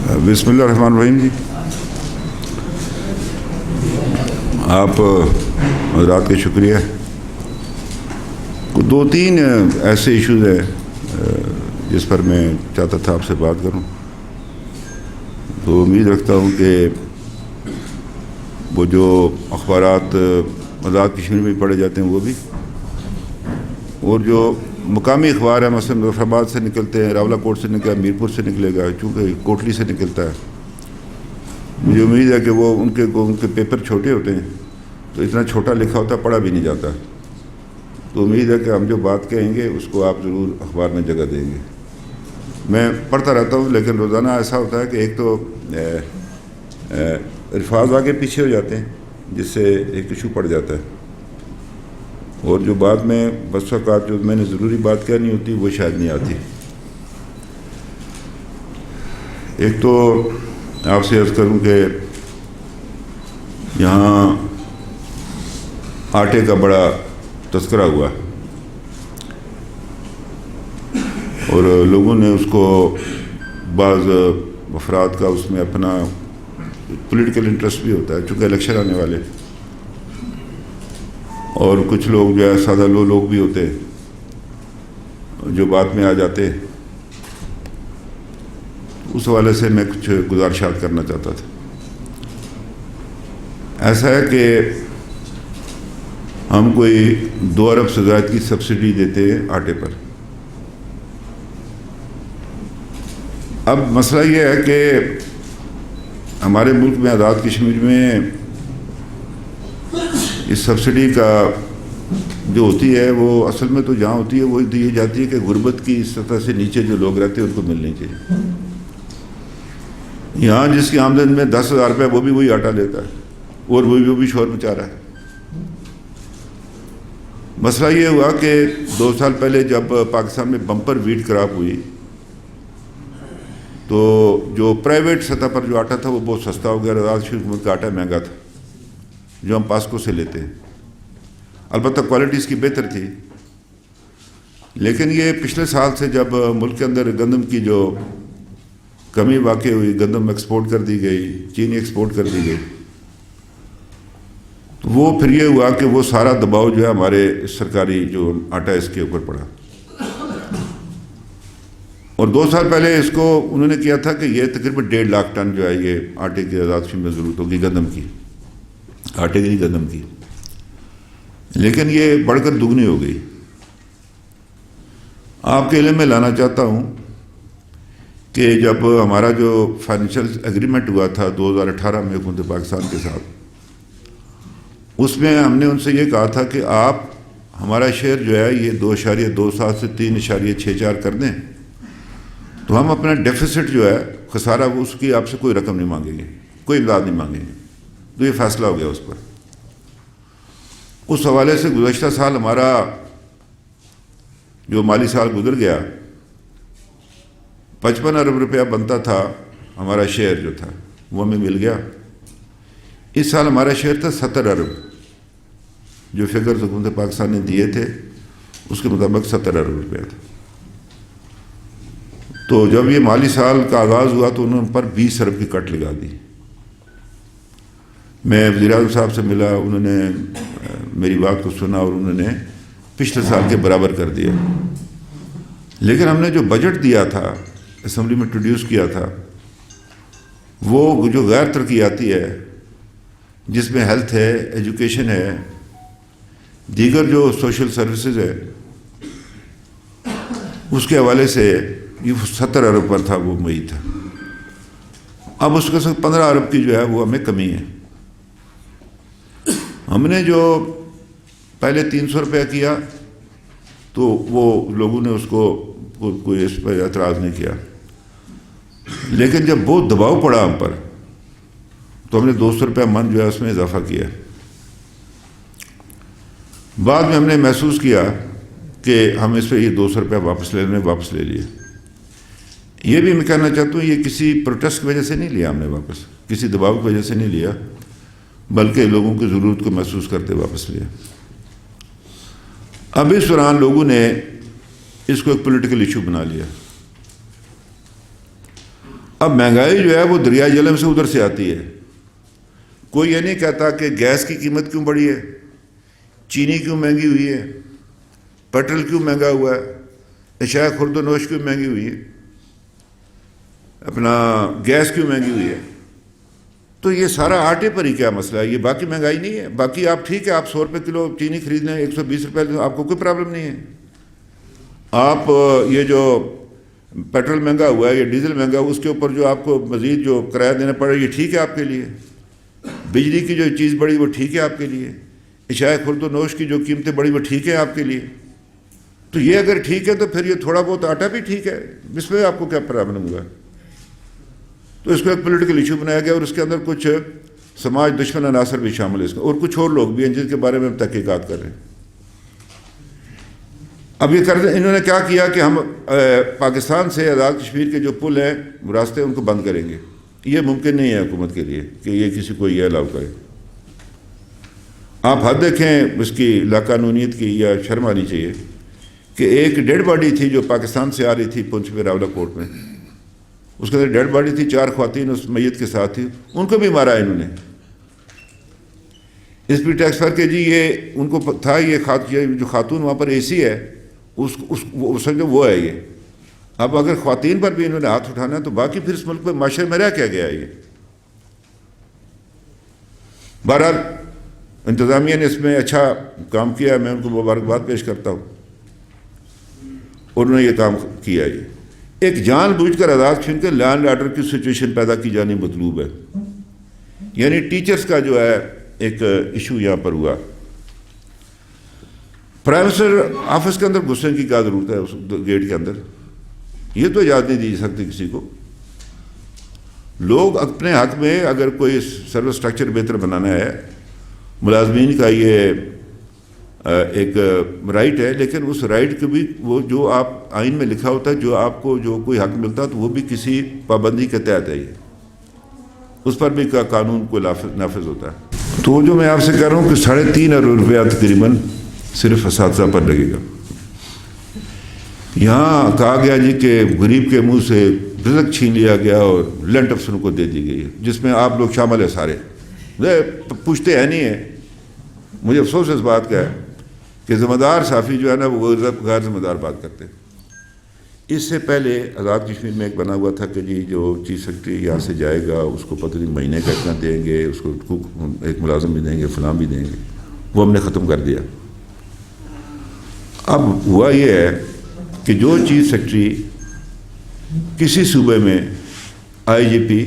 بسم اللہ الرحمن الرحیم جی، آپ حضرات کا شکریہ۔ دو تین ایسے ایشوز ہیں جس پر میں چاہتا تھا آپ سے بات کروں، تو امید رکھتا ہوں کہ وہ جو اخبارات آزاد کشمیر میں پڑھے جاتے ہیں وہ بھی، اور جو مقامی اخبار ہے مثلا مظفر آباد سے نکلتے ہیں، راولہ کوٹ سے نکلے، میرپور سے نکلے گا، چونکہ کوٹلی سے نکلتا ہے، مجھے امید ہے کہ وہ ان کے پیپر چھوٹے ہوتے ہیں تو اتنا چھوٹا لکھا ہوتا پڑھا بھی نہیں جاتا، تو امید ہے کہ ہم جو بات کہیں گے اس کو آپ ضرور اخبار میں جگہ دیں گے۔ میں پڑھتا رہتا ہوں، لیکن روزانہ ایسا ہوتا ہے کہ ایک تو الفاظ آگے پیچھے ہو جاتے ہیں جس سے ایک ایشو پڑ جاتا ہے، اور جو بعد میں بس اوقات جو میں نے ضروری بات کہنی ہوتی وہ شاید نہیں آتی۔ ایک تو آپ سے عرض کروں کہ یہاں آٹے کا بڑا تذکرہ ہوا اور لوگوں نے اس کو، بعض افراد کا اس میں اپنا پولیٹیکل انٹرسٹ بھی ہوتا ہے چونکہ الیکشن آنے والے، اور کچھ لوگ جو ہے سادہ لوگ بھی ہوتے ہیں جو بات میں آ جاتے ہیں، اس حوالے سے میں کچھ گزارشات کرنا چاہتا تھا۔ ایسا ہے کہ ہم کوئی 2 ارب سے زائد کی سبسڈی دیتے ہیں آٹے پر۔ اب مسئلہ یہ ہے کہ ہمارے ملک میں آزاد کشمیر میں اس سبسڈی کا جو ہوتی ہے وہ اصل میں تو جہاں ہوتی ہے وہ دی جاتی ہے کہ غربت کی سطح سے نیچے جو لوگ رہتے ہیں ان کو ملنی چاہیے۔ یہاں جس کی آمدن میں 10,000 روپے وہ بھی وہی آٹا لیتا ہے اور وہ بھی شور مچا رہا ہے۔ مسئلہ یہ ہوا کہ 2 سال پہلے جب پاکستان میں بمپر ویٹ کراپ ہوئی تو جو پرائیویٹ سطح پر جو آٹا تھا وہ بہت سستا ہو گیا، آزاد کشمیر حکومت کا آٹا مہنگا تھا جو ہم پاسکو سے لیتے ہیں، البتہ کوالٹی اس کی بہتر تھی، لیکن یہ پچھلے سال سے جب ملک کے اندر گندم کی جو کمی واقع ہوئی، گندم ایکسپورٹ کر دی گئی، چینی ایکسپورٹ کر دی گئی، تو وہ پھر یہ ہوا کہ وہ سارا دباؤ جو ہے ہمارے سرکاری جو آٹا اس کے اوپر پڑا، اور 2 سال پہلے اس کو انہوں نے کیا تھا کہ یہ تقریباً 1.5 لاکھ ٹن جو ہے یہ آٹے کی آزاد کشمیر میں ضرورت ہوگی، گندم کی، آٹے کی نہیں گندم کی، لیکن یہ بڑھ کر دگنی ہو گئی۔ آپ کے علم میں لانا چاہتا ہوں کہ جب ہمارا جو فائنینشیل ایگریمنٹ ہوا تھا 2018 میں حکومت پاکستان کے ساتھ، اس میں ہم نے ان سے یہ کہا تھا کہ آپ ہمارا شیئر جو ہے یہ 2.27 سے 3.64 کر دیں تو ہم اپنا ڈیفیسٹ جو ہے خسارہ اس کی آپ سے کوئی رقم نہیں مانگیں گے، کوئی امداد نہیں مانگیں گے، تو یہ فیصلہ ہو گیا اس پر۔ اس حوالے سے گزشتہ سال ہمارا جو مالی سال گزر گیا 55 ارب روپیہ بنتا تھا، ہمارا شیئر جو تھا وہ ہمیں مل گیا۔ اس سال ہمارا شیئر تھا 70 ارب، جو فگرز حکومت پاکستان نے دیے تھے اس کے مطابق 70 ارب روپیہ تھا۔ تو جب یہ مالی سال کا آغاز ہوا تو انہوں نے پر 20 ارب کی کٹ لگا دی۔ میں وزیر اعظم صاحب سے ملا، انہوں نے میری بات کو سنا اور انہوں نے پچھلے سال کے برابر کر دیا، لیکن ہم نے جو بجٹ دیا تھا اسمبلی میں انٹروڈیوس کیا تھا وہ جو غیر ترقیاتی ہے، جس میں ہیلتھ ہے، ایجوکیشن ہے، دیگر جو سوشل سروسز ہے، اس کے حوالے سے یہ 70 ارب پر تھا، وہ وہی تھا۔ اب اس کے ساتھ 15 ارب کی جو ہے وہ ہمیں کمی ہے۔ ہم نے جو پہلے 300 روپیہ کیا تو وہ لوگوں نے اس کو کوئی اس پر اعتراض نہیں کیا، لیکن جب بہت دباؤ پڑا ہم پر تو ہم نے 200 روپیہ من جو ہے اس میں اضافہ کیا۔ بعد میں ہم نے محسوس کیا کہ ہم اس پہ یہ 200 روپیہ واپس لے لیے۔ یہ بھی میں کہنا چاہتا ہوں یہ کسی پروٹیسٹ کی وجہ سے نہیں لیا ہم نے واپس، کسی دباؤ کی وجہ سے نہیں لیا، بلکہ لوگوں کی ضرورت کو محسوس کرتے واپس لیا۔ اب اس دوران لوگوں نے اس کو ایک پولیٹیکل ایشو بنا لیا، اب مہنگائی جو ہے وہ دریائے جہلم سے ادھر سے آتی ہے. کوئی یہ نہیں کہتا کہ گیس کی قیمت کیوں بڑھی ہے, چینی کیوں مہنگی ہوئی ہے, پیٹرول کیوں مہنگا ہوا ہے, اشیاء خرد و نوش کیوں مہنگی ہوئی ہے, اپنا گیس کیوں مہنگی ہوئی ہے. تو یہ سارا آٹے پر ہی کیا مسئلہ ہے, یہ باقی مہنگائی نہیں ہے. باقی آپ ٹھیک ہے, آپ 100 روپے کلو چینی خرید لیں, 120 روپے, آپ کو کوئی پرابلم نہیں ہے. آپ یہ جو پیٹرول مہنگا ہوا ہے یا ڈیزل مہنگا ہوا, اس کے اوپر جو آپ کو مزید جو کرایہ دینا پڑے یہ ٹھیک ہے آپ کے لیے. بجلی کی جو چیز بڑی وہ ٹھیک ہے آپ کے لیے. اشیاء خرد و نوش کی جو قیمتیں بڑی وہ ٹھیک ہے آپ کے لیے. تو یہ اگر ٹھیک ہے تو پھر یہ تھوڑا بہت آٹا بھی ٹھیک ہے, اس میں آپ کو کیا پرابلم ہوا ہے. تو اس کو ایک پولیٹیکل ایشو بنایا گیا, اور اس کے اندر کچھ سماج دشمن عناصر بھی شامل ہے اس کا, اور کچھ اور لوگ بھی ہیں جن کے بارے میں ہم تحقیقات کر رہے ہیں. اب یہ انہوں نے کیا کیا کہ ہم پاکستان سے آزاد کشمیر کے جو پل ہیں راستے ان کو بند کریں گے. یہ ممکن نہیں ہے حکومت کے لیے کہ یہ کسی کو یہ الاؤ کرے. آپ حد دیکھیں اس کی لاقانونیت کی, یا شرم آنی چاہیے کہ ایک ڈیڈ باڈی تھی جو پاکستان سے آ رہی تھی پنچ میں راولہ کوٹ میں, اس کے اندر ڈیڈ باڈی تھی, 4 خواتین اس میت کے ساتھ تھی, ان کو بھی مارا ہے انہوں نے. اس پہ ٹیکس پر کہ جی یہ ان کو تھا, یہ جو خاتون وہاں پر اے سی ہے اس سمجھو وہ ہے یہ. اب اگر خواتین پر بھی انہوں نے ہاتھ اٹھانا ہے تو باقی پھر اس ملک میں معاشرے میں رہ کیا گیا ہے یہ. بہرحال انتظامیہ نے اس میں اچھا کام کیا, میں ان کو مبارکباد پیش کرتا ہوں, اور انہوں نے یہ کام کیا. یہ ایک جان بوجھ کر آزاد کشمیر کے لا اینڈ آرڈر کی سچویشن پیدا کی جانی مطلوب ہے. یعنی ٹیچرز کا جو ہے ایک ایشو یہاں پر ہوا. پرائم منسٹر آفس کے اندر گھسنے کی کیا ضرورت ہے اس گیٹ کے اندر, یہ تو اجازت نہیں دی سکتی کسی کو. لوگ اپنے حق میں اگر کوئی سروس اسٹرکچر بہتر بنانا ہے, ملازمین کا یہ ایک رائٹ ہے, لیکن اس رائٹ کے بھی وہ جو آپ آئین میں لکھا ہوتا ہے, جو آپ کو جو کوئی حق ملتا ہے تو وہ بھی کسی پابندی کے تحت ہے, یہ اس پر بھی قانون کو نافذ ہوتا ہے. تو جو میں آپ سے کہہ رہا ہوں کہ 3.5 ارب روپیہ تقریباً صرف اساتذہ پر لگے گا. یہاں کہا گیا جی کہ غریب کے منہ سے رزق چھین لیا گیا اور لینڈ افسروں کو دے دی گئی ہے, جس میں آپ لوگ شامل ہیں سارے. پوچھتے ہیں نہیں ہیں. مجھے افسوس اس بات کا ہے کہ ذمہ دار صحافی جو ہے نا وہ غیر ذمہ دار بات کرتے ہیں. اس سے پہلے آزاد کشمیر میں ایک بنا ہوا تھا کہ جی جو چیف سیکرٹری یہاں سے جائے گا اس کو پتہ نہیں مہینے کا اتنا دیں گے, اس کو ایک ملازم بھی دیں گے, فلاں بھی دیں گے. وہ ہم نے ختم کر دیا. اب ہوا یہ ہے کہ جو چیف سیکرٹری کسی صوبے میں آئی جی پی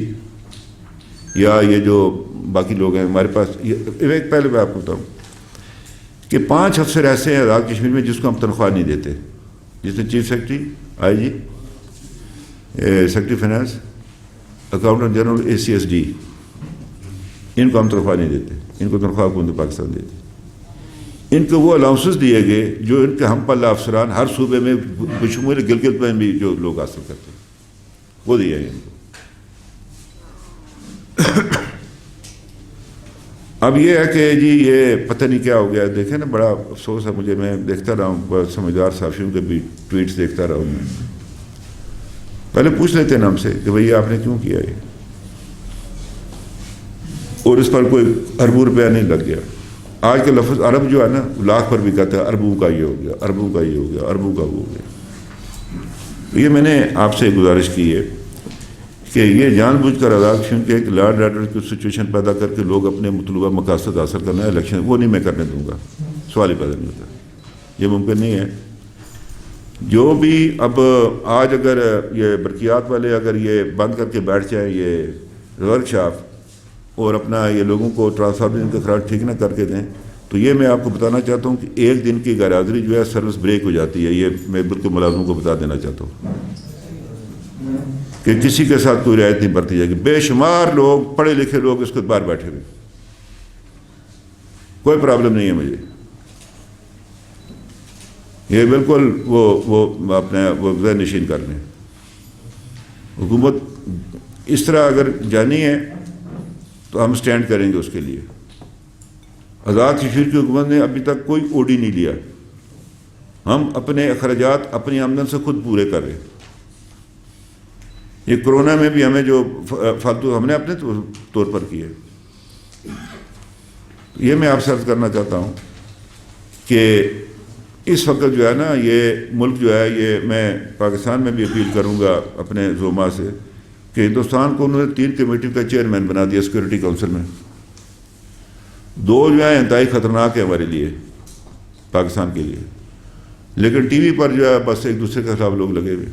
یا یہ جو باقی لوگ ہیں ہمارے پاس, ایک پہلے میں آپ کو بتاؤں کہ 5 افسر ایسے ہیں آزاد کشمیر میں جس کو ہم تنخواہ نہیں دیتے, جس میں چیف سیکرٹری, آئی جی, سیکرٹری فائنانس, اکاؤنٹنٹ جنرل, اے سی ایس ڈی, ان کو ہم تنخواہ نہیں دیتے. ان کو تنخواہ حکومت پاکستان دیتی. ان کو وہ الاؤنسز دیے گئے جو ان کے ہم پلہ افسران ہر صوبے میں بشمول گلگت میں بھی جو لوگ حاصل کرتے ہیں وہ دیے گئے ان کو. اب یہ ہے کہ جی یہ پتہ نہیں کیا ہو گیا. دیکھیں نا, بڑا افسوس ہے مجھے, میں دیکھتا رہا ہوں بڑا سمجھدار صحافیوں کے بھی ٹویٹس دیکھتا رہا ہوں. میں پہلے پوچھ لیتے ہیں ہم سے کہ بھئی آپ نے کیوں کیا یہ, اور اس پر کوئی اربوں روپیہ نہیں لگ گیا. آج کا لفظ عرب جو ہے نا لاکھ پر بھی کہتا ہے, اربوں کا یہ ہو گیا, اربوں کا یہ ہو گیا, اربوں کا وہ ہو گیا. یہ میں نے آپ سے گزارش کی ہے کہ یہ جان بوجھ کر آزاد کشمیر کے ایک لا اینڈ آرڈر کی سچویشن پیدا کر کے لوگ اپنے مطلوبہ مقاصد حاصل کرنا ہے الیکشن, وہ نہیں میں کرنے دوں گا. سوال ہی پیدا نہیں ہوتا, یہ ممکن نہیں ہے. جو بھی اب آج اگر یہ برقیات والے اگر یہ بند کر کے بیٹھ جائیں یہ ورک شاپ, اور اپنا یہ لوگوں کو ٹرانسفارمر کا خراج ٹھیک نہ کر کے دیں, تو یہ میں آپ کو بتانا چاہتا ہوں کہ 1 دن کی غیر حاضری جو ہے سروس بریک ہو جاتی ہے. یہ میں بالکل ملازموں کو بتا دینا چاہتا ہوں کہ کسی کے ساتھ کوئی رعایت نہیں برتی جائے گی. بے شمار لوگ پڑھے لکھے لوگ اس کے باہر بیٹھے ہوئے, کوئی پرابلم نہیں ہے مجھے. یہ بالکل وہ اپنے وہ ذہن نشین کر لیں. حکومت اس طرح اگر جانی ہے تو ہم سٹینڈ کریں گے اس کے لیے. آزاد کشمیر کی حکومت نے ابھی تک کوئی او ڈی نہیں لیا. ہم اپنے اخراجات اپنی آمدن سے خود پورے کر رہے ہیں. یہ کرونا میں بھی ہمیں جو فالتو ہم نے اپنے طور پر کیے. یہ میں آپ سے عرض کرنا چاہتا ہوں کہ اس وقت جو ہے نا یہ ملک جو ہے یہ میں پاکستان میں بھی اپیل کروں گا اپنے زعما سے کہ ہندوستان کو انہوں نے 3 کمیٹی کا چیئرمین بنا دیا سیکورٹی کونسل میں. 2 جو ہے انتہائی خطرناک ہے ہمارے لیے پاکستان کے لیے, لیکن ٹی وی پر جو ہے بس ایک دوسرے کے خلاف لوگ لگے ہوئے,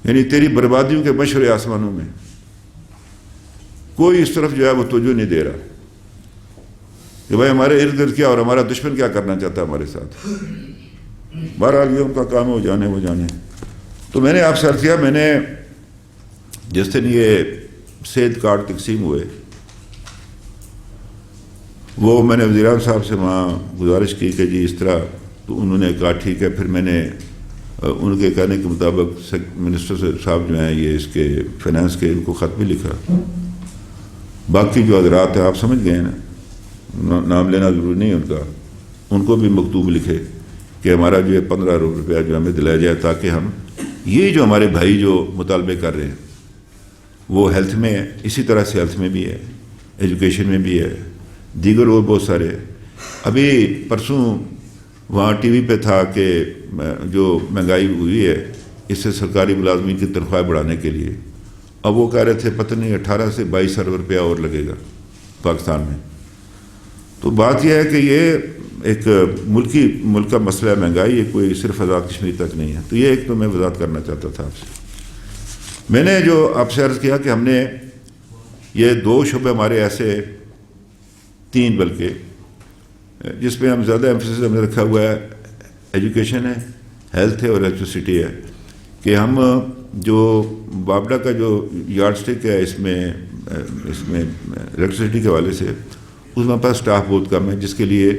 یعنی تیری بربادیوں کے مشرق آسمانوں میں کوئی اس طرف جو ہے وہ توجہ نہیں دے رہا کہ بھائی ہمارے ارد گرد کیا اور ہمارا دشمن کیا کرنا چاہتا ہے ہمارے ساتھ. بہرحال یہ ان کا کام ہے, وہ جانے. تو میں نے آپ سے عرض کیا, میں نے جس دن یہ صحت کارڈ تقسیم ہوئے وہ میں نے وزیر اعظم صاحب سے وہاں گزارش کی کہ جی اس طرح, تو انہوں نے کہا ٹھیک ہے. پھر میں نے ان کے کہنے کے مطابق منسٹر صاحب جو ہیں یہ اس کے فائنانس کے ان کو خط بھی لکھا. باقی جو حضرات ہیں آپ سمجھ گئے نا, نام لینا ضروری نہیں ان کا, ان کو بھی مکتوب لکھے کہ ہمارا جو ہے 15 ارب روپیہ جو ہمیں دلایا جائے تاکہ ہم یہ جو ہمارے بھائی جو مطالبے کر رہے ہیں وہ ہیلتھ میں ہے, اسی طرح سے ہیلتھ میں بھی ہے, ایجوکیشن میں بھی ہے, دیگر اور بہت سارے. ابھی پرسوں وہاں ٹی وی پہ تھا کہ جو مہنگائی ہوئی ہے اس سے سرکاری ملازمین کی تنخواہ بڑھانے کے لیے, اب وہ کہہ رہے تھے پتہ نہیں 18 سے 22 ارب روپیہ اور لگے گا پاکستان میں. تو بات یہ ہے کہ یہ ایک ملک کا مسئلہ ہے مہنگائی, یہ کوئی صرف آزاد کشمیر تک نہیں ہے. تو یہ ایک تو میں وضاحت کرنا چاہتا تھا آپ سے. میں نے جو آپ سے عرض کیا کہ ہم نے یہ 2 شعبے ہمارے ایسے 3 بلکہ جس پہ ہم زیادہ ایمفیسس ہم نے رکھا ہوا ہے, ایجوکیشن ہے, ہیلتھ ہے اور الیکٹریسٹی ہے, کہ ہم جو بابڈا کا جو یارڈ سٹک ہے اس میں الیکٹریسٹی کے حوالے سے اس میں پاس سٹاف بہت کم ہے, جس کے لیے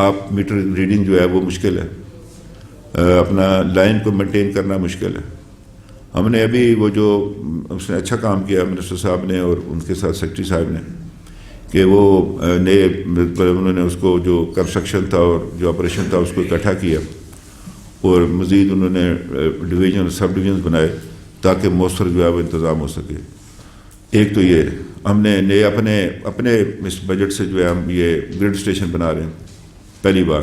آپ میٹر ریڈنگ جو ہے وہ مشکل ہے, اپنا لائن کو مینٹین کرنا مشکل ہے. ہم نے ابھی وہ جو اس نے اچھا کام کیا منسٹر صاحب نے اور ان کے ساتھ سیکرٹری صاحب نے کہ وہ نئے انہوں نے اس کو جو کنسٹرکشن تھا اور جو آپریشن تھا اس کو اکٹھا کیا اور مزید انہوں نے ڈویژن سب ڈویژنز بنائے تاکہ مؤثر جو ہے وہ انتظام ہو سکے. ایک تو یہ ہم نے نئے اپنے اس بجٹ سے جو ہے ہم یہ گریڈ اسٹیشن بنا رہے ہیں پہلی بار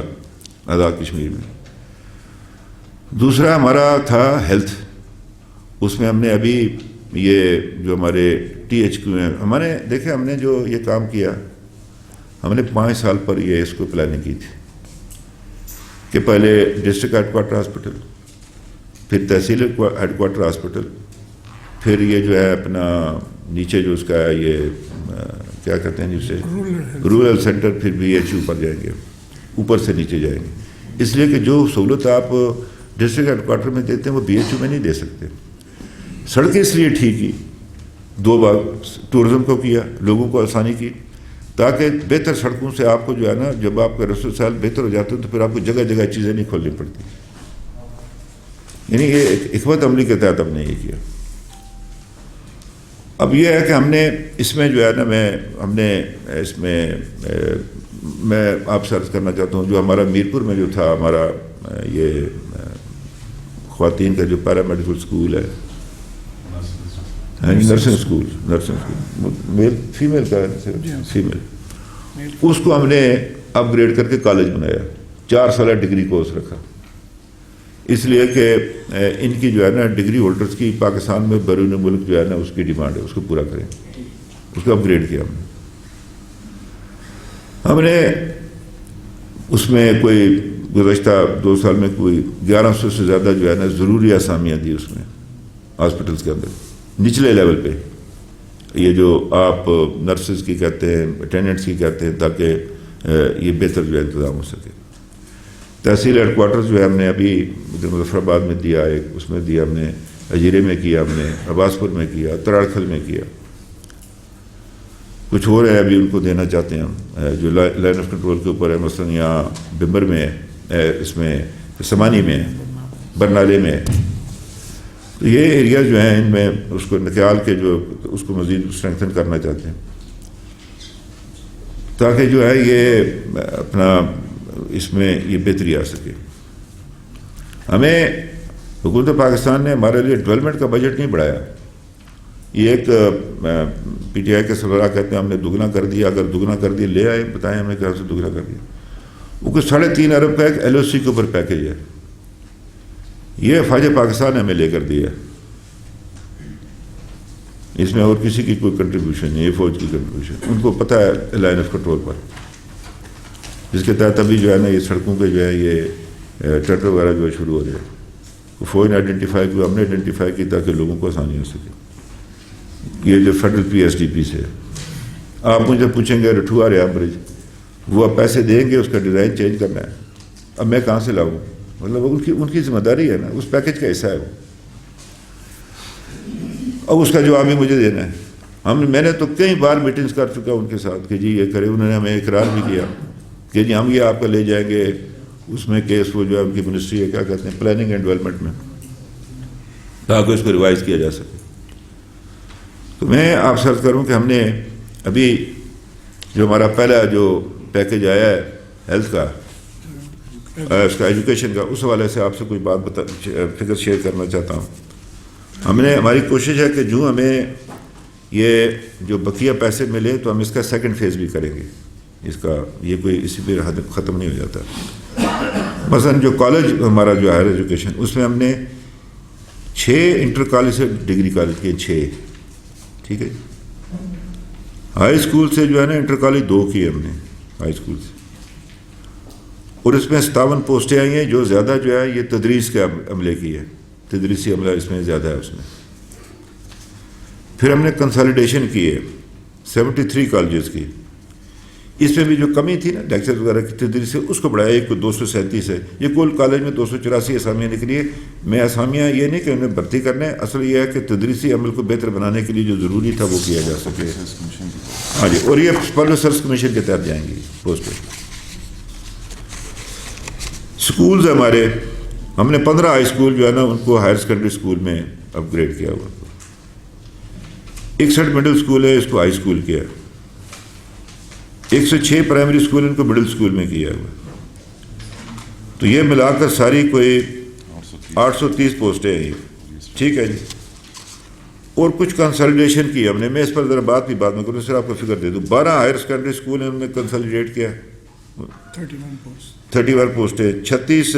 آزاد کشمیر میں. دوسرا ہمارا تھا ہیلتھ, اس میں ہم نے ابھی یہ جو ہمارے ٹی ایچ کیو ہیں ہمارے دیکھیں ہم نے جو یہ کام کیا ہم نے 5 سال پر یہ اس کو پلاننگ کی تھی کہ پہلے ڈسٹرکٹ ہیڈ کوارٹر ہاسپٹل, پھر تحصیل ہیڈ کوارٹر ہاسپٹل, پھر یہ جو ہے اپنا نیچے جو اس کا ہے یہ کیا کہتے ہیں جسے رورل سینٹر, پھر بی ایچ یو پر جائیں گے, اوپر سے نیچے جائیں گے. اس لیے کہ جو سہولت آپ ڈسٹرکٹ ہیڈ کوارٹر میں دیتے ہیں وہ بی ایچ یو میں نہیں دے سکتے. سڑکیں اس لیے ٹھیک کی 2 بار, ٹورزم کو کیا, لوگوں کو آسانی کی, تاکہ بہتر سڑکوں سے آپ کو جو ہے نا جب آپ کا رسول سال بہتر ہو جاتے ہیں تو پھر آپ کو جگہ جگہ چیزیں نہیں کھولنی پڑتی. یعنی یہ حکمت عملی کے تحت ہم نے یہ کیا. اب یہ ہے کہ ہم نے اس میں جو ہے نا میں آپ سے عرض کرنا چاہتا ہوں جو ہمارا میرپور میں جو تھا ہمارا یہ خواتین کا جو پیرا میڈیکل اسکول ہے, نرسنگ اسکول میل فیمیل کا فیمیل, اس کو ہم نے اپ گریڈ کر کے کالج بنایا, 4 سالہ ڈگری کورس رکھا, اس لیے کہ ان کی جو ہے نا ڈگری ہولڈرز کی پاکستان میں بیرون ملک جو ہے نا اس کی ڈیمانڈ ہے, اس کو پورا کریں. اس کو اپ گریڈ کیا ہم نے اس میں کوئی گزشتہ 2 سال میں کوئی 1100 سے زیادہ جو ہے نا ضروری اسامیاں دی اس میں ہاسپٹلس کے اندر نچلے لیول پہ, یہ جو آپ نرسز کی کہتے ہیں, اٹینڈنٹس کی کہتے ہیں, تاکہ یہ بہتر جو ہے انتظام ہو سکے. تحصیل ہیڈ کوارٹر جو ہے ہم نے ابھی ادھر مظفر آباد میں دیا, ایک اس میں دیا ہم نے, اجیرے میں کیا ہم نے, عباس پور میں کیا, تراڑکھل میں کیا, کچھ ہو رہے ہیں ابھی ان کو دینا چاہتے ہیں ہم جو لائن آف کنٹرول کے اوپر ہے, مثلاً یہاں بمبر میں اس میں سمانی میں, برنالے میں. تو یہ ایریا جو ہیں ان میں اس کو نکال کے جو اس کو مزید اسٹرینتھن کرنا چاہتے ہیں تاکہ جو ہے یہ اپنا اس میں یہ بہتری آ سکے. ہمیں حکومت پاکستان نے ہمارے لیے ڈیولپمنٹ کا بجٹ نہیں بڑھایا. یہ ایک پی ٹی آئی کے سربراہ کہتے ہیں ہم نے دگنا کر دیا. اگر دگنا کر دیا لے آئے بتائیں ہمیں کہاں سے دگنا کر دیا. وہ کچھ 3.5 ارب کا ایک ایل او سی کے اوپر پیکیج ہے. یہ فوج پاکستان نے ہمیں لے کر دیا. اس میں اور کسی کی کوئی کنٹریبیوشن نہیں. یہ فوج کی کنٹریبیوشن ان کو پتہ ہے لائن آف کنٹرول پر، جس کے تحت ابھی جو ہے نا یہ سڑکوں پہ جو ہے یہ ٹریکٹر وغیرہ جو ہے شروع ہو رہے ہیں. فوج نے آئیڈینٹیفائی کیا، ہم نے آئیڈینٹیفائی کی تاکہ لوگوں کو آسانی ہو سکے. یہ جو federal P S D P سے آپ مجھے پوچھیں گے رٹھوا ریاض برج وہ آپ پیسے دیں گے، اس کا ڈیزائن چینج کرنا ہے. اب میں کہاں سے لاؤں؟ مطلب ان کی ذمہ داری ہے نا، اس پیکج کا حصہ ہے وہ. اب اس کا جواب بھی مجھے دینا ہے. میں نے تو کئی بار میٹنگز کر چکا ان کے ساتھ کہ جی یہ کرے. انہوں نے ہمیں اقرار بھی کیا کہ جی ہم یہ آپ کا لے جائیں گے اس میں کیس وہ جو ہے ان کی منسٹری ہے کیا کہتے ہیں پلاننگ اینڈ ڈیولپمنٹ میں، تاکہ اس کو ریوائز کیا جا سکے. تو میں آپ سے عرض کروں کہ ہم نے ابھی جو ہمارا پہلا جو پیکج آیا ہے ہیلتھ کا، اس کا ایجوکیشن کا، اس حوالے سے آپ سے کوئی بات فکر شیئر کرنا چاہتا ہوں. ہماری کوشش ہے کہ جو ہمیں یہ جو بقیہ پیسے ملے تو ہم اس کا سیکنڈ فیز بھی کریں گے. اس کا یہ کوئی اسی پہ ختم نہیں ہو جاتا. مثلا جو کالج ہمارا جو ہائر ایجوکیشن اس میں ہم نے 6 انٹر کالج سے ڈگری کالج کیے 6. ٹھیک ہے. ہائی اسکول سے جو ہے نا انٹر کالج 2 کیے ہم نے ہائی اسکول سے. اور اس میں 57 پوسٹیں آئی ہیں. جو زیادہ جو ہے یہ تدریس کے عملے کی ہے، تدریسی عملہ اس میں زیادہ ہے اس میں. پھر ہم نے کنسالیڈیشن کی ہے 73 کالجز کی. اس میں بھی جو کمی تھی نا لیکچر وغیرہ کی تدریس سے اس کو بڑھایا. ایک 237 ہے. یہ کل کالج میں 284 اسامیاں نکلی ہے. میں اسامیاں یہ نہیں کہ انہیں بھرتی کرنا ہے، اصل یہ ہے کہ تدریسی عمل کو بہتر بنانے کے لیے جو ضروری تھا وہ کیا جا سکے. ہاں جی. اور یہ پبلک سروس کمیشن کے تحت جائیں گی پوسٹیں. اسکولز ہمارے ہم نے 15 ہائی اسکول جو ہے نا ان کو ہائر سیکنڈری اسکول میں اپ گریڈ کیا ہوا. 61 مڈل اسکول ہے، اس کو ہائی اسکول کیا. 106 پرائمری اسکول ان کو مڈل اسکول میں کیا ہوا. تو یہ ملا کر ساری کوئی 830 پوسٹیں ہیں. ٹھیک ہے جی. اور کچھ کنسالیڈیشن کی ہم نے. میں اس پر ذرا بات میں کروں، صرف آپ کو فکر دے دوں. 12 ہائر سیکنڈری اسکول ہیں ان میں کنسالیڈیٹ کیا 31 پوسٹیں. 36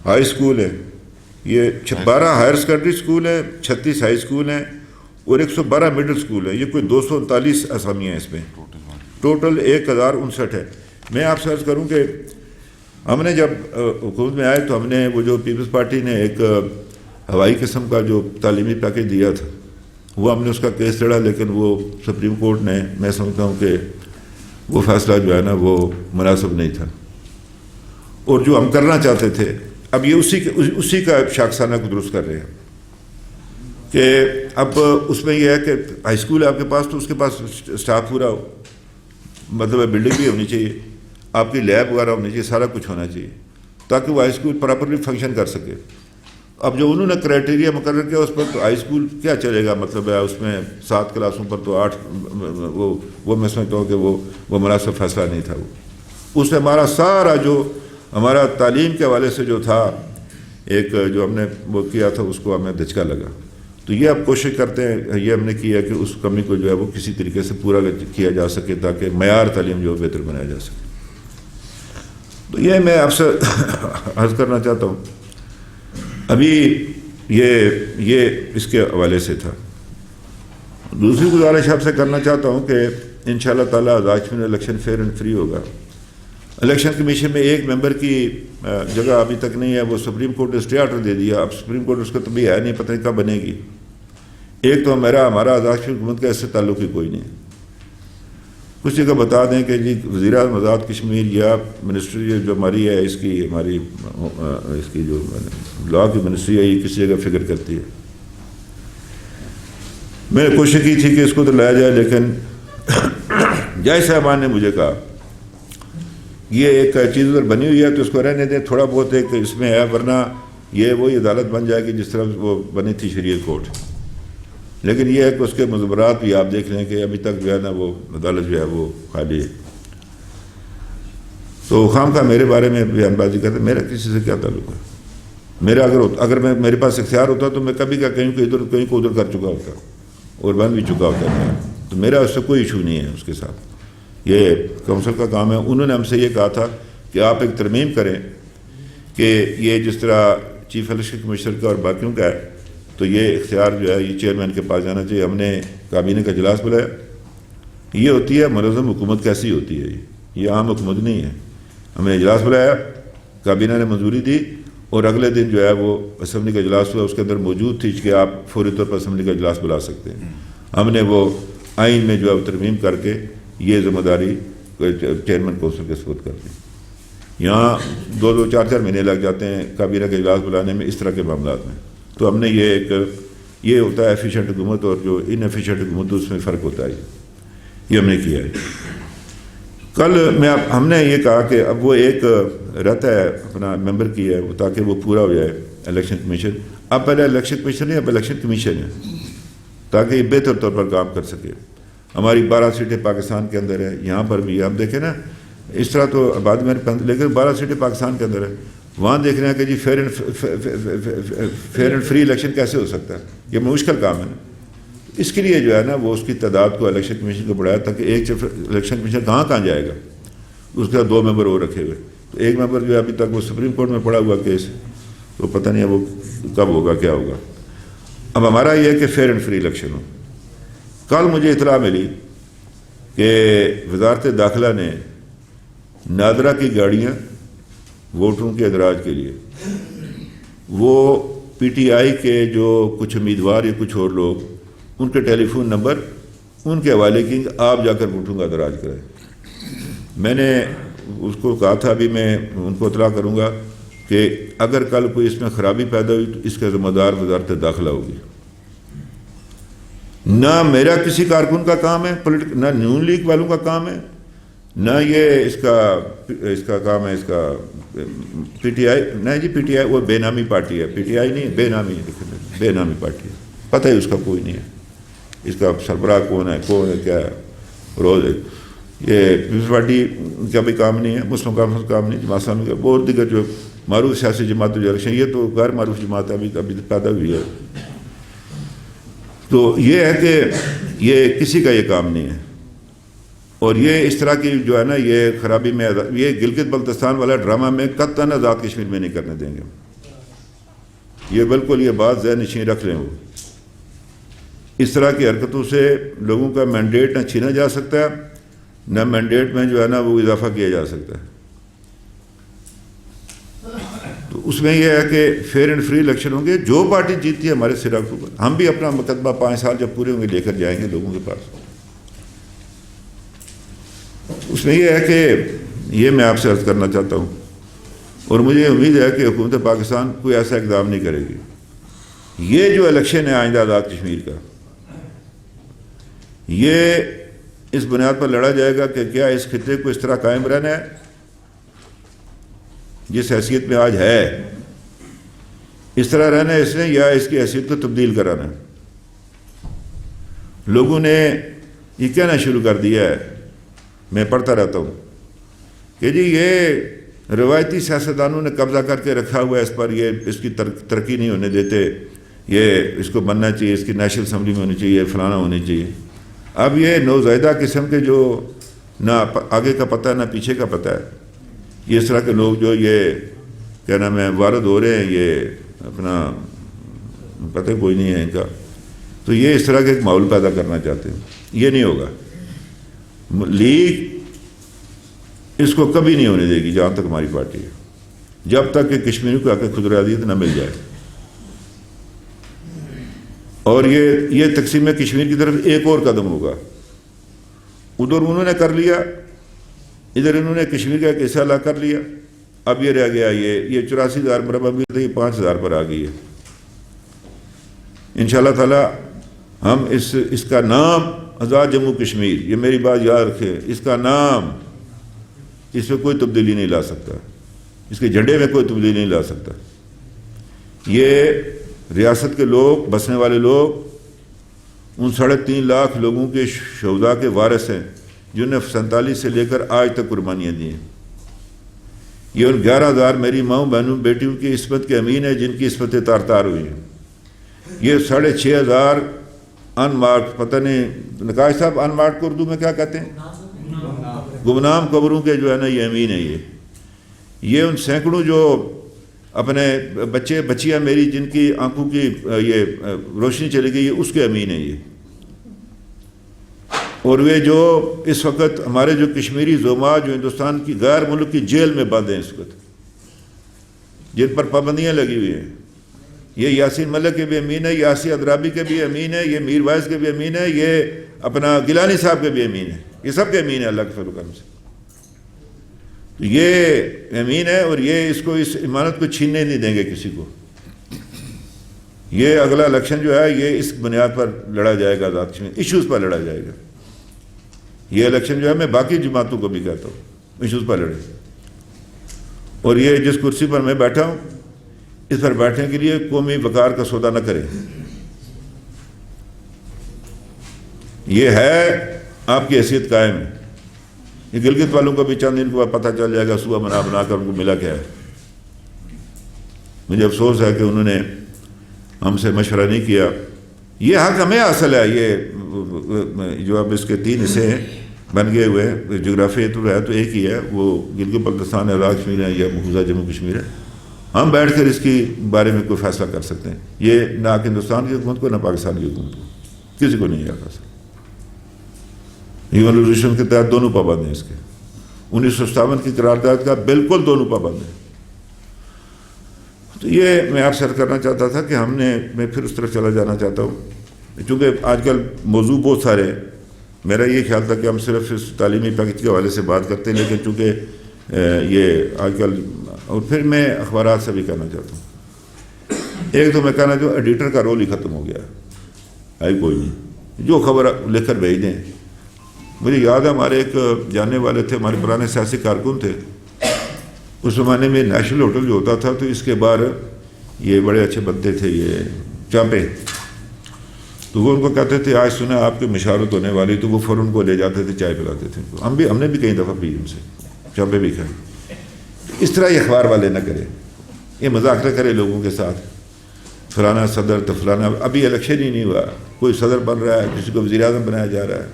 ہائی اسکول ہیں. یہ 12 ہائر سیکنڈری اسکول ہیں، 36 ہائی اسکول ہیں اور 112 مڈل اسکول ہیں. یہ کوئی 239 اسامیاں ہیں اس میں. ٹوٹل 1059 ہے. میں آپ سے عرض کروں کہ ہم نے جب حکومت میں آئے تو ہم نے وہ جو پیپلز پارٹی نے ایک ہوائی قسم کا جو تعلیمی پیکیج دیا تھا وہ ہم نے اس کا کیس لڑا، لیکن وہ سپریم کورٹ نے، میں سمجھتا ہوں کہ وہ فیصلہ جو ہے نا وہ مناسب نہیں تھا. اور جو ہم کرنا چاہتے تھے اب یہ اسی کا شاخسانہ کو درست کر رہے ہیں کہ اب اس میں یہ ہے کہ ہائی اسکول ہے آپ کے پاس تو اس کے پاس اسٹاف پورا ہو، مطلب بلڈنگ بھی ہونی چاہیے، آپ کی لیب وغیرہ ہونی چاہیے، سارا کچھ ہونا چاہیے تاکہ وہ ہائی اسکول پراپرلی فنکشن کر سکے. اب جو انہوں نے کرائٹیریا مقرر کیا اس پر تو ہائی اسکول کیا چلے گا، مطلب ہے اس میں 7 کلاسوں پر تو 8 وہ میں سمجھتا ہوں کہ وہ مناسب فیصلہ نہیں تھا. اس میں ہمارا سارا جو ہمارا تعلیم کے حوالے سے جو تھا ایک جو ہم نے وہ کیا تھا اس کو ہمیں دھچکا لگا. تو یہ اب کوشش کرتے ہیں، یہ ہم نے کیا کہ اس کمی کو جو ہے وہ کسی طریقے سے پورا کیا جا سکے تاکہ معیار تعلیم جو بہتر بنایا جا سکے. تو یہ میں آپ سے عرض کرنا چاہتا ہوں. ابھی یہ اس کے حوالے سے تھا. دوسری گزارش آپ سے کرنا چاہتا ہوں کہ انشاءاللہ تعالی آزاد الیکشن فیئر اینڈ فری ہوگا. الیکشن کمیشن میں ایک ممبر کی جگہ ابھی تک نہیں ہے. وہ سپریم کورٹ نے اسٹے آرڈر دے دیا. اب سپریم کورٹ اس کا تو بھی ہے نہیں، پتہ نہیں کب بنے گی. ایک تو ہمارا آزاد کشمیر حکومت کا اس سے تعلق ہی کوئی نہیں. کچھ جگہ بتا دیں کہ جی وزیر اعظم آزاد کشمیر یا منسٹری جو ہماری ہے اس کی جو لا کی منسٹری ہے یہ کسی جگہ فکر کرتی ہے. میں نے کوشش کی تھی کہ اس کو تو لایا جائے، لیکن جج صاحبان نے مجھے کہا یہ ایک چیز ادھر بنی ہوئی ہے تو اس کو رہنے دیں، تھوڑا بہت ایک اس میں ہے، ورنہ یہ وہی عدالت بن جائے گی جس طرح وہ بنی تھی شریعت کورٹ. لیکن یہ ہے کہ اس کے مضمرات بھی آپ دیکھ لیں کہ ابھی تک جو ہے نا وہ عدالت جو ہے وہ خالی ہے. تو خام خواہ میرے بارے میں بیان بازی کرتے، میرا کسی سے کیا تعلق ہے؟ اگر میرے پاس اختیار ہوتا تو میں کبھی کا کہیں کو ادھر کر چکا ہوتا اور بن بھی چکا ہوتا ہے. تو میرا اس سے کوئی ایشو نہیں ہے اس کے ساتھ. یہ کونسل کا کام ہے. انہوں نے ہم سے یہ کہا تھا کہ آپ ایک ترمیم کریں کہ یہ جس طرح چیف الیکشن کمشنر کا اور باقیوں کا ہے تو یہ اختیار جو ہے یہ چیئرمین کے پاس جانا چاہیے. ہم نے کابینہ کا اجلاس بلایا. یہ ہوتی ہے منظم حکومت. کیسی ہوتی ہے یہ عام حکومت نہیں ہے. ہم نے اجلاس بلایا, کابینہ نے منظوری دی اور اگلے دن جو ہے وہ اسمبلی کا اجلاس ہوا. اس کے اندر موجود تھی کہ آپ فوری طور پر اسمبلی کا اجلاس بلا سکتے ہیں. ہم نے وہ آئین میں جو ہے ترمیم کر کے یہ ذمہ داری چیئرمین کونسل کے سپرد کر دی. یہاں 2 4 مہینے لگ جاتے ہیں کابینہ کا اجلاس بلانے میں اس طرح کے معاملات میں. تو ہم نے یہ ہوتا ہے ایفیشینٹ حکومت اور جو ان ایفیشینٹ حکومت اس میں فرق ہوتا ہے. یہ ہم نے کیا ہے. کل ہم نے یہ کہا کہ اب وہ ایک رہتا ہے اپنا ممبر کی ہے تاکہ وہ پورا ہو جائے الیکشن کمیشن. اب پہلے الیکشن کمیشن ہے, اب الیکشن کمیشن ہے تاکہ یہ بہتر طور پر کام کر سکے. ہماری 12 سیٹیں پاکستان کے اندر ہے. یہاں پر بھی ہم دیکھیں نا اس طرح تو بعد میں لیکن 12 سیٹیں پاکستان کے اندر ہے. وہاں دیکھ رہے ہیں کہ جی فیئر اینڈ فری الیکشن کیسے ہو سکتا ہے. یہ مشکل کام ہے نا. اس کے لیے جو ہے نا وہ اس کی تعداد کو الیکشن کمیشن کو بڑھایا تاکہ ایک الیکشن کمیشن کہاں جائے گا. اس کے 2 ممبر اور رکھے ہوئے. تو ایک ممبر جو ہے ابھی تک وہ سپریم کورٹ میں پڑا ہوا کیس تو پتہ نہیں ہے وہ کب ہوگا کیا ہوگا. اب ہمارا یہ ہے کہ فیئر اینڈ فری الیکشن ہو. کل مجھے اطلاع ملی کہ وزارت داخلہ نے نادرا کی گاڑیاں ووٹروں کے ادراج کے لیے وہ پی ٹی آئی کے جو کچھ امیدوار یا کچھ اور لوگ ان کے ٹیلی فون نمبر ان کے حوالے کی کہ آپ جا کر ووٹروں کا ادراج کریں. میں نے اس کو کہا تھا ابھی میں ان کو اطلاع کروں گا کہ اگر کل کوئی اس میں خرابی پیدا ہوئی تو اس کا ذمہ دار وزارت داخلہ ہوگی. نہ میرا کسی کارکن کا کام ہے, نہ نون لیگ والوں کا کام ہے, نہ یہ اس کا کام ہے اس کا پی ٹی آئی. نہیں جی پی ٹی آئی وہ بے نامی پارٹی ہے. پی ٹی آئی نہیں بے نامی بے نامی پارٹی ہے. پتہ ہی اس کا کوئی نہیں ہے. اس کا سربراہ کون ہے کیا ہے روز ہے. یہ پیپلز پارٹی کا بھی کام نہیں ہے, مسلم کانفرنس کا کام نہیں, جماعت اسلامی کا اور دیگر جو معروف سیاسی جماعت جو الیکشن یہ تو غیر معروف جماعت ابھی پیدا ہوئی ہے. تو یہ ہے کہ یہ کسی کا یہ کام نہیں ہے. اور یہ اس طرح کی جو ہے نا یہ خرابی میں یہ گلگت بلتستان والا ڈرامہ میں قطعاً آزاد کشمیر میں نہیں کرنے دیں گے. یہ بالکل یہ بات ذہن نشین رکھ لیں. وہ اس طرح کی حرکتوں سے لوگوں کا مینڈیٹ نہ چھینا جا سکتا ہے, نہ مینڈیٹ میں جو ہے نا وہ اضافہ کیا جا سکتا ہے. تو اس میں یہ ہے کہ فیئر اینڈ فری الیکشن ہوں گے. جو پارٹی جیتتی ہے ہمارے سرا کو ہم بھی اپنا مقدمہ 5 سال جب پورے ہوں گے لے کر جائیں گے لوگوں کے پاس. اس میں یہ ہے کہ یہ میں آپ سے عرض کرنا چاہتا ہوں اور مجھے امید ہے کہ حکومت پاکستان کوئی ایسا اقدام نہیں کرے گی. یہ جو الیکشن ہے آئندہ آزاد کشمیر کا یہ اس بنیاد پر لڑا جائے گا کہ کیا اس خطے کو اس طرح قائم رہنا ہے جس حیثیت میں آج ہے, اس طرح رہنا ہے اس نے, یا اس کی حیثیت کو تبدیل کرانا ہے. لوگوں نے یہ کہنا شروع کر دیا ہے, میں پڑھتا رہتا ہوں کہ جی یہ روایتی سیاستدانوں نے قبضہ کر کے رکھا ہوا ہے اس پر, یہ اس کی ترقی نہیں ہونے دیتے, یہ اس کو بننا چاہیے, اس کی نیشنل اسمبلی میں ہونی چاہیے, فلانا ہونی چاہیے. اب یہ نوزائیدہ قسم کے جو نہ آگے کا پتہ ہے نہ پیچھے کا پتہ ہے, یہ اس طرح کے لوگ جو یہ کیا نام ہے وارد ہو رہے ہیں, یہ اپنا پتہ کوئی نہیں ہے ان کا, تو یہ اس طرح کا ایک ماحول پیدا کرنا چاہتے ہیں. یہ نہیں ہوگا. لیگ اس کو کبھی نہیں ہونے دے گی جہاں تک ہماری پارٹی ہے, جب تک کہ کشمیریوں کو آ کے خود ارادیت نہ مل جائے. اور یہ تقسیم کشمیر کی طرف ایک اور قدم ہوگا. ادھر انہوں نے کر لیا, ادھر انہوں نے کشمیر کا ایک حصہ لا کر لیا. اب یہ رہ گیا یہ 84,000 مربع میل, یہ 5,000 پر آ گئی ہے. انشاءاللہ تعالی ہم اس کا نام آزاد جموں کشمیر, یہ میری بات یاد رکھے, اس کا نام اس میں کوئی تبدیلی نہیں لا سکتا, اس کے جھنڈے میں کوئی تبدیلی نہیں لا سکتا. یہ ریاست کے لوگ, بسنے والے لوگ, ان 3.5 لاکھ لوگوں کے شہداء کے وارث ہیں جنہوں نے 47 سے لے کر آج تک قربانیاں دی ہیں. یہ ان 11,000 میری ماؤں بہنوں بیٹیوں کی عصمت کے امین ہیں جن کی عصمتیں تار تار ہوئی ہیں. یہ 6,500 ان مارک، پتہ نہیں نقاش صاحب ان مارک کو اردو میں کیا کہتے ہیں، گمنام قبروں کے جو ہے نا یہ امین ہے. یہ ان سینکڑوں جو اپنے بچے بچیاں میری جن کی آنکھوں کی یہ روشنی چلی گئی ہے اس کے امین ہیں یہ. اور وہ جو اس وقت ہمارے جو کشمیری زوما جو ہندوستان کی غیر ملک کی جیل میں بند ہیں اس وقت، جن پر پابندیاں لگی ہوئی ہیں، یہ یاسین ملک کے بھی امین ہے، یاسین ادرابی کے بھی امین ہے، یہ میر وائز کے بھی امین ہے، یہ اپنا گیلانی صاحب کے بھی امین ہے. یہ سب کے امین ہے اللہ کے فضل و کرم سے. یہ امین ہے اور یہ اس کو اس امانت کو چھیننے نہیں دیں گے کسی کو. یہ اگلا الیکشن جو ہے یہ اس بنیاد پر لڑا جائے گا، آزاد کشمیر ایشوز پر لڑا جائے گا. یہ الیکشن جو ہے میں باقی جماعتوں کو بھی کہتا ہوں ایشوز پر لڑے. اور یہ جس کرسی پر میں بیٹھا ہوں اس پر بیٹھنے کے لیے قومی وقار کا سودا نہ کرے. یہ ہے آپ کی حیثیت قائم ہے. یہ گلگت والوں کو بھی چند دن کو پتہ چل جائے گا صبح بنا کر ان کو ملا کیا ہے. مجھے افسوس ہے کہ انہوں نے ہم سے مشورہ نہیں کیا. یہ حق ہمیں حاصل ہے. یہ جو اب اس کے 3 حصے ہیں بن گئے ہوئے ہیں، جغرافی تو ہے تو ایک ہی ہے، وہ گلگت بلتستان ہے، آزاد کشمیر ہے یا مقبوضہ جموں کشمیر ہے. ہم بیٹھ کر اس کی بارے میں کوئی فیصلہ کر سکتے ہیں. یہ نہ ہندوستان کی حکومت کو نہ پاکستان کی حکومت کو، کسی کو نہیں آتا. ہیومن ریزولوشن کے تحت دونوں پابند ہیں اس کے. 1957 کی قرارداد کا بالکل دونوں پابند ہیں. تو یہ میں آپ سے عرض کرنا چاہتا تھا کہ میں پھر اس طرف چلا جانا چاہتا ہوں. چونکہ آج کل موضوع بہت سارے ہیں، میرا یہ خیال تھا کہ ہم صرف اس تعلیمی پیکج کے حوالے سے بات کرتے ہیں، لیکن چونکہ یہ آج کل، اور پھر میں اخبارات سے بھی کہنا چاہتا ہوں. ایک تو میں کہنا جو ایڈیٹر کا رول ہی ختم ہو گیا ہے، کوئی نہیں جو خبر لکھ کر بھیج دیں. مجھے یاد ہے ہمارے ایک جاننے والے تھے، ہمارے پرانے سیاسی کارکن تھے. اس زمانے میں نیشنل ہوٹل جو ہوتا تھا تو اس کے باہر یہ بڑے اچھے بندے تھے یہ چانپے، تو وہ ان کو کہتے تھے آج سنا آپ کی مشاورت ہونے والی، تو وہ فوراً کو لے جاتے تھے چائے پلاتے تھے. ہم نے بھی کئی دفعہ پی ان سے، چانپے بھی کھائے. اس طرح یہ اخبار والے نہ کرے، یہ مذاق نہ کرے لوگوں کے ساتھ. فلانا صدر تو فلانا، ابھی الیکشن ہی نہیں ہوا، کوئی صدر بن رہا ہے، کسی کو وزیر اعظم بنایا جا رہا ہے،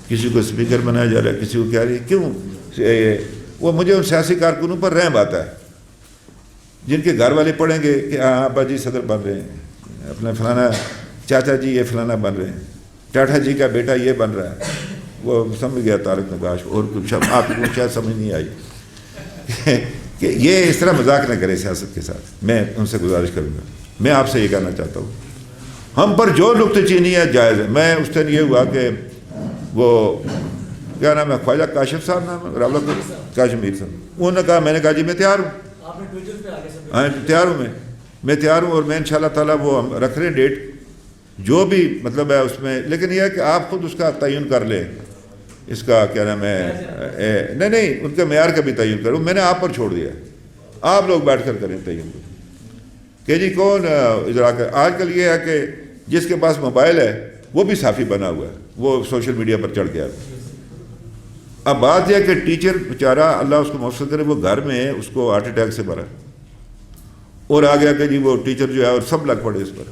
کسی کو اسپیکر بنایا جا رہا ہے، کسی کو کیا رہی ہے. کیوں؟ وہ مجھے ان سیاسی کارکنوں پر رحم آتا ہے جن کے گھر والے پڑھیں گے کہ ہاں ابا جی صدر بن رہے ہیں، اپنا فلانا چاچا جی یہ فلانا بن رہے ہیں، ٹاٹا جی کا بیٹا یہ بن رہا ہے. وہ سمجھ گیا طارق نقاش، اور کچھ آپ کو شاید سمجھ نہیں آئی کہ یہ اس طرح مذاق نہ کرے سیاست کے ساتھ. میں ان سے گزارش کروں گا. میں آپ سے یہ کہنا چاہتا ہوں ہم پر جو نکتہ چینی ہے جائز ہے. میں اس دن یہ ہوا کہ وہ کیا نام ہے، خواجہ کاشف صاحب نام ہے، راولہ کاشف میر صاحب، انہوں نے کہا، میں نے کہا جی میں تیار ہوں. ہاں تیار ہوں، میں تیار ہوں، اور میں انشاءاللہ تعالیٰ وہ ہم رکھ رہے ہیں ڈیٹ جو بھی مطلب ہے اس میں. لیکن یہ ہے کہ آپ خود اس کا تعین کر لیں، اس کا کیا نام ہے، نہیں ان کے معیار کا بھی تعین کروں. میں نے آپ پر چھوڑ دیا، آپ لوگ بیٹھ کر کریں تعین کہ جی کون اجرا کر. آج کل یہ ہے کہ جس کے پاس موبائل ہے وہ بھی صحافی بنا ہوا ہے، وہ سوشل میڈیا پر چڑھ گیا. اب بات یہ ہے کہ ٹیچر بیچارہ اللہ اس کو موفق کرے، وہ گھر میں اس کو ہارٹ اٹیک سے مرا اور آ گیا کہ جی وہ ٹیچر جو ہے اور سب لگ پڑے اس پر.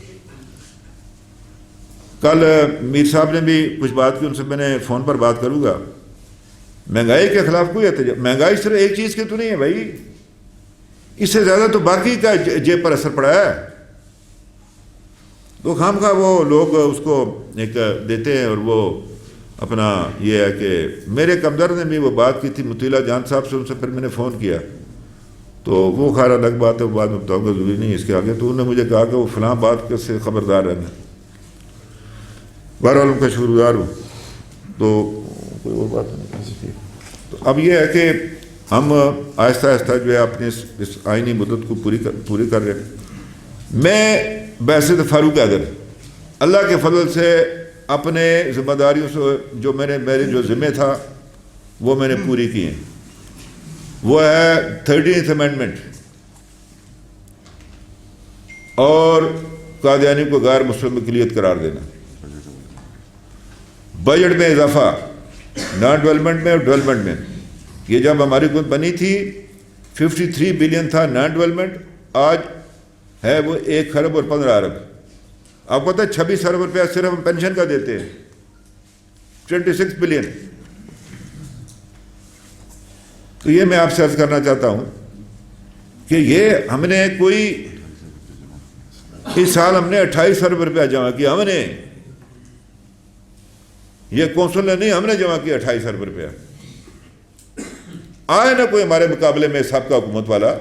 کل میر صاحب نے بھی کچھ بات کی، ان سے میں نے فون پر بات کروں گا. مہنگائی کے خلاف کوئی احتجاج، مہنگائی صرف ایک چیز کی تو نہیں ہے بھائی، اس سے زیادہ تو باقی کا جیب پر اثر پڑا ہے. تو خام خواہ وہ لوگ اس کو ایک دیتے ہیں. اور وہ اپنا یہ ہے کہ میرے کمدر نے بھی وہ بات کی تھی مطیلہ جان صاحب سے، ان سے پھر میں نے فون کیا تو وہ خیر الگ بات ہے، وہ بعد میں بتاؤں گا، ضروری نہیں اس کے آگے. تو انہوں نے مجھے کہا کہ وہ فلاں بات سے خبردار رہنا. بہرحال ان کا شکر گزار ہوں. تو کوئی اور بات نہیں کہہ سکتی. تو اب یہ ہے کہ ہم آہستہ آہستہ جو ہے اپنی اس آئینی مدت کو پوری کر رہے ہیں. میں بحثیت فاروق حیدر اللہ کے فضل سے اپنے ذمہ داریوں سے جو میرے جو ذمہ تھا وہ میں نے پوری کی ہیں. وہ ہے 13th امینڈمنٹ اور قادیانی کو غیر مسلم اقلیت قرار دینا، بجٹ میں اضافہ، نان ڈیولپمنٹ میں اور ڈیولپمنٹ میں. یہ جب ہماری حکومت بنی تھی 53 بلین تھا نان ڈیولپمنٹ، آج ہے وہ 1 خرب اور 15 ارب۔ آپ کو پتہ ہے 26 ارب روپیہ صرف ہم پینشن کا دیتے ہیں، 26 بلین۔ تو یہ میں آپ سے عرض کرنا چاہتا ہوں کہ یہ ہم نے کوئی اس سال ہم نے 28 ارب روپیہ جمع کیا، ہم نے، یہ کونسل نے نہیں، ہم نے جمع کیا 28 ارب روپیہ۔ آئے نہ کوئی ہمارے مقابلے میں سابقہ حکومت والا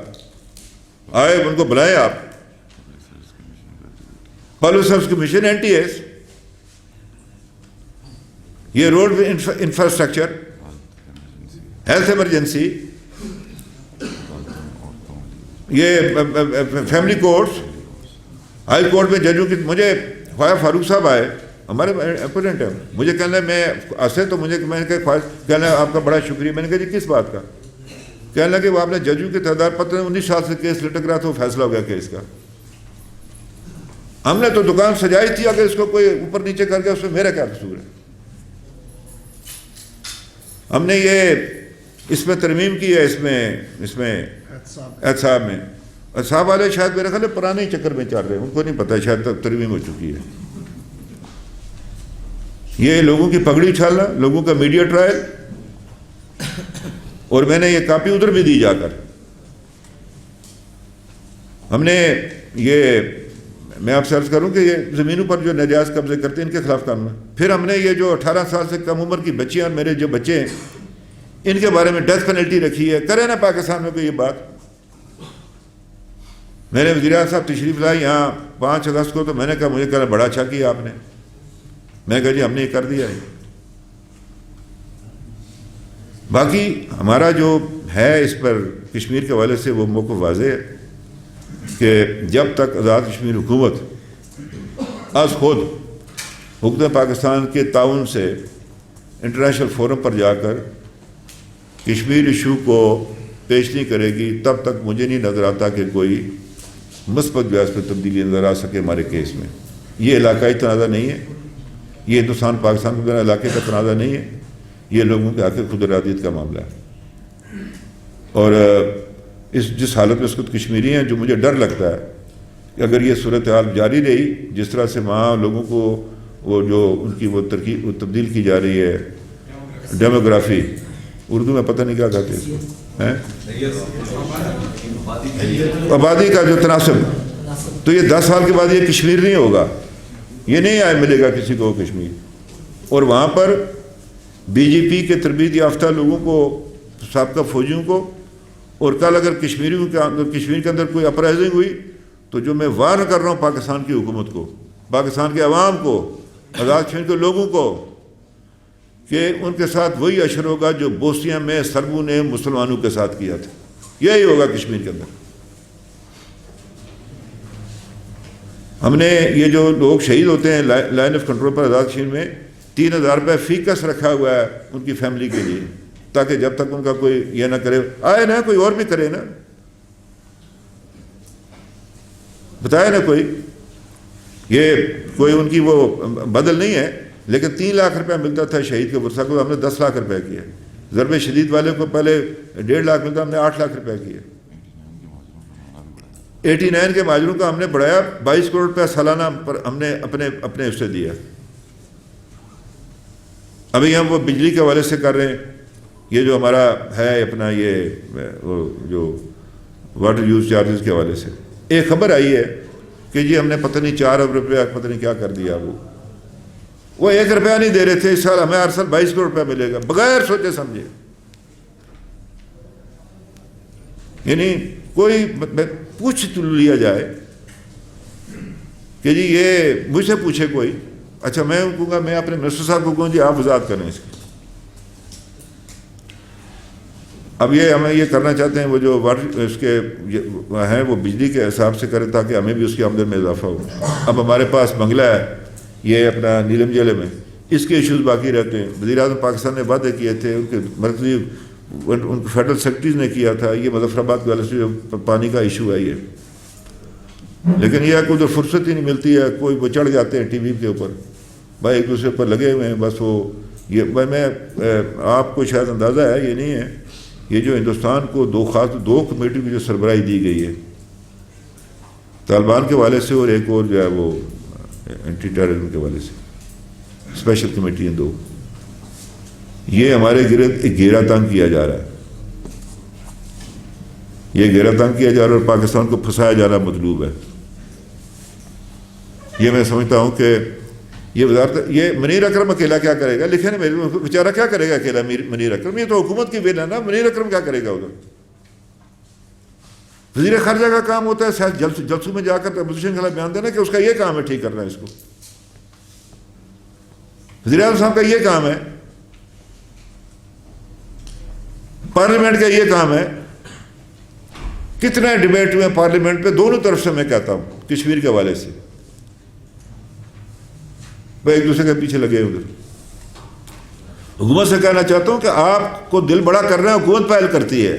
آئے، ان کو بلائیں آپ، public service commission, N T S, یہ روڈ انفراسٹرکچر، ہیلتھ ایمرجنسی، یہ فیملی کورٹس، ہائی کورٹ میں ججوں کی، مجھے خواجہ فاروق صاحب آئے، ہمارے اپوننٹ ہیں، مجھے کہنا ہے میں ایسے تو مجھے میں نے کہا کہنا آپ کا بڑا شکریہ، میں نے کہا جی کس بات کا؟ کہنے لگا کہ وہ آپ نے ججوں کی تعداد پتہ 19 سال سے کیس لٹک رہا تھا، وہ فیصلہ ہو گیا کیس کا۔ ہم نے تو دکان سجائی تھی، اگر اس کو کوئی اوپر نیچے کر گیا اس میں میرا کیا قصور ہے؟ ہم نے یہ اس میں ترمیم کی ہے، اس میں احتساب میں، احتساب والے شاید میرے خیال پرانے چکر میں چل رہے ہیں، ان کو نہیں پتہ، شاید ترمیم ہو چکی ہے۔ یہ لوگوں کی پگڑی اچھالنا، لوگوں کا میڈیا ٹرائل، اور میں نے یہ کاپی ادھر بھی دی جا کر۔ ہم نے یہ، میں آپ سے عرض کروں کہ یہ زمینوں پر جو ناجائز قبضے کرتے ہیں ان کے خلاف قانون ہے۔ پھر ہم نے یہ جو 18 سال سے کم عمر کی بچیاں، میرے جو بچے ہیں، ان کے بارے میں ڈیتھ پینلٹی رکھی ہے۔ کرے نا پاکستان میں کوئی یہ بات؟ میرے وزیر اعظم صاحب تشریف لائے یہاں 5 اگست کو، تو میں نے کہا، مجھے کہا بڑا اچھا کیا آپ نے، میں کہا جی ہم نے یہ کر دیا ہے۔ باقی ہمارا جو ہے اس پر کشمیر کے حوالے سے وہ موقف واضح ہے کہ جب تک آزاد کشمیر حکومت از خود حکومت پاکستان کے تعاون سے انٹرنیشنل فورم پر جا کر کشمیر ایشو کو پیش نہیں کرے گی، تب تک مجھے نہیں نظر آتا کہ کوئی مثبت بیاض پہ تبدیلی نظر آ سکے ہمارے کیس میں۔ یہ علاقائی تنازع نہیں ہے، یہ ہندوستان پاکستان کے علاقے کا تنازع نہیں ہے، یہ لوگوں کے حق خود ارادیت کا معاملہ ہے۔ اور جس حالت میں اس کو کشمیری ہیں، جو مجھے ڈر لگتا ہے کہ اگر یہ صورتحال جاری رہی، جس طرح سے وہاں لوگوں کو وہ جو ان کی وہ ترکیب وہ تبدیل کی جا رہی ہے، ڈیموگرافی، اردو میں پتہ نہیں کیا کہتے ہیں اس کو، آبادی کا جو تناسب، تو یہ 10 سال کے بعد یہ کشمیر نہیں ہوگا، یہ نہیں ملے گا کسی کو کشمیر۔ اور وہاں پر بی جے پی کے تربیت یافتہ لوگوں کو، سابقہ فوجیوں کو، اور کل اگر کشمیر کے اندر کوئی اپرائزنگ ہوئی تو جو میں وارن کر رہا ہوں پاکستان کی حکومت کو، پاکستان کے عوام کو، آزاد کشمیر کے لوگوں کو، کہ ان کے ساتھ وہی اشر ہوگا جو بوسنیا میں سربوں نے مسلمانوں کے ساتھ کیا تھا، یہی ہوگا کشمیر کے اندر۔ ہم نے یہ جو لوگ شہید ہوتے ہیں لائن آف کنٹرول پر آزاد کشمیر میں، 3000 روپے فی کس رکھا ہوا ہے ان کی فیملی کے لیے، تاکہ جب تک ان کا کوئی یہ نہ کرے، آئے نا کوئی اور بھی کرے نا، بتائے نا کوئی، یہ کوئی ان کی وہ بدل نہیں ہے، لیکن 3 لاکھ روپے ملتا تھا شہید کے ورثہ کو، ہم نے 10 لاکھ روپے کیے۔ ضرب شدید والے کو پہلے 1.5 لاکھ ملتا، ہم نے 8 لاکھ روپے کیے۔ 89 کے مہاجروں کا ہم نے بڑھایا، 22 کروڑ روپے سالانہ پر ہم نے اپنے اس سے دیا۔ ابھی ہم وہ بجلی کے حوالے سے کر رہے ہیں، یہ جو ہمارا ہے اپنا یہ جو واٹر یوز چارجز کے حوالے سے ایک خبر آئی ہے کہ جی ہم نے پتہ نہیں 4 ارب روپیہ پتہ نہیں کیا کر دیا، وہ 1 روپیہ نہیں دے رہے تھے، اس سال ہمیں ہر سال 22 کروڑ روپیہ ملے گا بغیر سوچے سمجھے۔ یعنی کوئی پوچھ لیا جائے کہ جی یہ مجھ سے پوچھے کوئی، اچھا میں کہوں گا، میں اپنے منسٹر صاحب کو کہوں جی آپ وضاحت کریں اس کی۔ اب یہ ہمیں یہ کرنا چاہتے ہیں وہ جو واٹر اس کے ہیں وہ بجلی کے حساب سے کریں تاکہ ہمیں بھی اس کی آمدن میں اضافہ ہو۔ اب ہمارے پاس بنگلہ ہے یہ اپنا نیلم ضلع میں، اس کے ایشوز باقی رہتے ہیں۔ وزیر اعظم پاکستان نے وعدے کیے تھے، ان کے مرکزی ان فیڈرل سیکرٹریز نے کیا تھا، یہ مظفر آباد کے والے سے جو پانی کا ایشو ہے یہ، لیکن یہ کوئی فرصت ہی نہیں ملتی ہے، کوئی وہ چڑھ جاتے ہیں ٹی وی کے اوپر، بھائی ایک دوسرے پر لگے ہوئے ہیں، بس وہ یہ میں آپ کو شاید اندازہ ہے، یہ نہیں ہے یہ جو ہندوستان کو دو کمیٹی کی جو سربراہی دی گئی ہے طالبان کے حوالے سے اور ایک اور جو ہے وہ اینٹی ٹیررزم کے حوالے سے اسپیشل کمیٹی ہیں دو، یہ ہمارے گرد ایک گھیرا تنگ کیا جا رہا ہے، یہ گھیرا تنگ کیا جا رہا ہے اور پاکستان کو پھنسایا جانا مطلوب ہے۔ یہ میں سمجھتا ہوں کہ یہ وزارت، یہ منیر اکرم اکیلا کیا کرے گا؟ لکھے نا میرے، بیچارہ کیا کرے گا اکیلا منیر اکرم؟ یہ تو حکومت کی بل ہے نا، منیر اکرم کیا کرے گا ادھر؟ وزیر خارجہ کا کام ہوتا ہے جلسوں میں جا کر اپوزیشن کے خلاف بیان دینا کہ اس کا یہ کام ہے ٹھیک کرنا ہے اس کو۔ وزیر اعظم صاحب کا یہ کام ہے، پارلیمنٹ کا یہ کام ہے۔ کتنے ڈیبیٹ ہوئے پارلیمنٹ پہ دونوں طرف سے، میں کہتا ہوں کشمیر کے حوالے سے، وہ ایک دوسرے کے پیچھے لگے ادھر۔ حکومت سے کہنا چاہتا ہوں کہ آپ کو دل بڑا کر رہے ہیں، حکومت پہل کرتی ہے،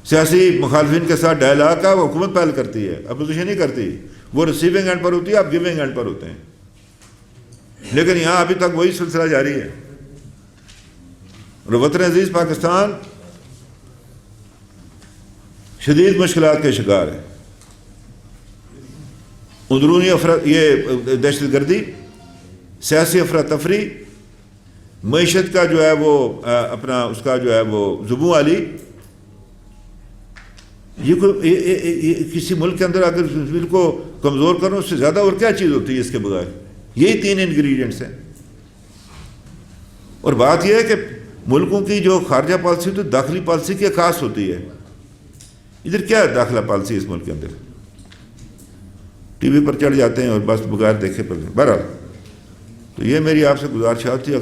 سیاسی مخالفین کے ساتھ ڈائلاگ کا وہ حکومت پہل کرتی ہے، اپوزیشن نہیں کرتی، وہ ریسیونگ اینڈ پر ہوتی ہے، آپ گیونگ اینڈ پر ہوتے ہیں۔ لیکن یہاں ابھی تک وہی سلسلہ جاری ہے اور وطن عزیز پاکستان شدید مشکلات کے شکار ہے۔ اندرونی یہ دہشت گردی، سیاسی افراتفری، معیشت کا جو ہے وہ اپنا اس کا جو ہے وہ زبوں والی، یہ کسی ملک کے اندر اگر بل کو کمزور کرو اس سے زیادہ اور کیا چیز ہوتی ہے اس کے بغیر؟ یہی تین انگریڈینٹس ہیں۔ اور بات یہ ہے کہ ملکوں کی جو خارجہ پالیسی ہوتی ہے داخلی پالیسی کی خاص ہوتی ہے، ادھر کیا ہے داخلہ پالیسی اس ملک کے اندر؟ ٹی وی پر چڑھ جاتے ہیں اور بس بغیر دیکھے پر۔ بہرحال تو یہ میری آپ سے گزارش تھی۔